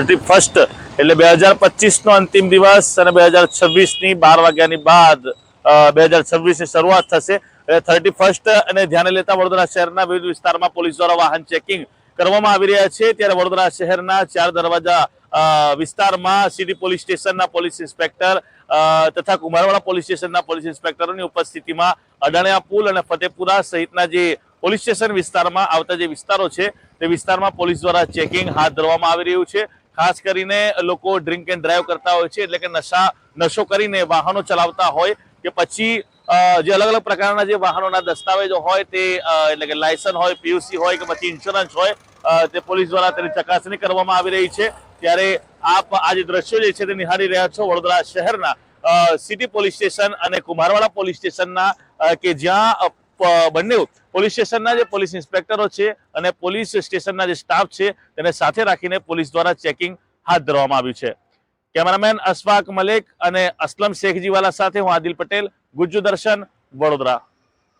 31 એટલે 2025 અંતિમ દિવસ અને 2026 12 વાગ્યાની બાદ 2026 ની શરૂઆત થશે। 31 અને ધ્યાને લેતા વડોદરા શહેરના વિવિધ વિસ્તારમાં પોલીસ દ્વારા વાહન ચેકિંગ કરવામાં આવી રહ્યા છે। ત્યારે વડોદરા શહેરના 4 દરવાજા વિસ્તારમાં સિટી પોલીસ સ્ટેશનના પોલીસ ઇન્સ્પેક્ટર તથા કુમારવાડા પોલીસ સ્ટેશનના પોલીસ ઇન્સ્પેક્ટરોની ઉપસ્થિતિમાં અડાણિયા પુલ અને ફતેપુરા સહિતના જે પોલીસ સ્ટેશન વિસ્તારમાં આવતા જે વિસ્તારો છે તે વિસ્તારમાં પોલીસ દ્વારા ચેકિંગ હાથ ધરવામાં આવી રહ્યું છે। ખાસ કરીને લોકો ડ્રિંક એન્ડ ડ્રાઈવ કરતા હોય છે, એટલે કે નશો કરીને વાહનો ચલાવતા હોય કે પછી જે અલગ અલગ પ્રકારના જે વાહનોના દસ્તાવેજો હોય તે એટલે કે લાયસન્સ હોય, પીયુસી હોય કે પછી ઇન્સ્યોરન્સ હોય તે પોલીસ દ્વારા તેની ચકાસણી કરવામાં આવી રહી છે। ત્યારે આપ આ જે દ્રશ્યો જે છે તે નિહાળી રહ્યા છો વડોદરા શહેરના સિટી પોલીસ સ્ટેશન અને કુમારવાડા પોલીસ સ્ટેશનના કે જ્યાં બંને પોલીસ સ્ટેશનના જે પોલીસ ઇન્સ્પેક્ટરો છે અને પોલીસ સ્ટેશનના જે સ્ટાફ છે તેને સાથે રાખીને પોલીસ દ્વારા ચેકિંગ હાથ ધરવામાં આવ્યું છે। કેમેરામેન અશફાક મલેક અને અસલમ શેખજીવાલા સાથે હું આદિલ પટેલ, ગુજ્જુ દર્શન, વડોદરા।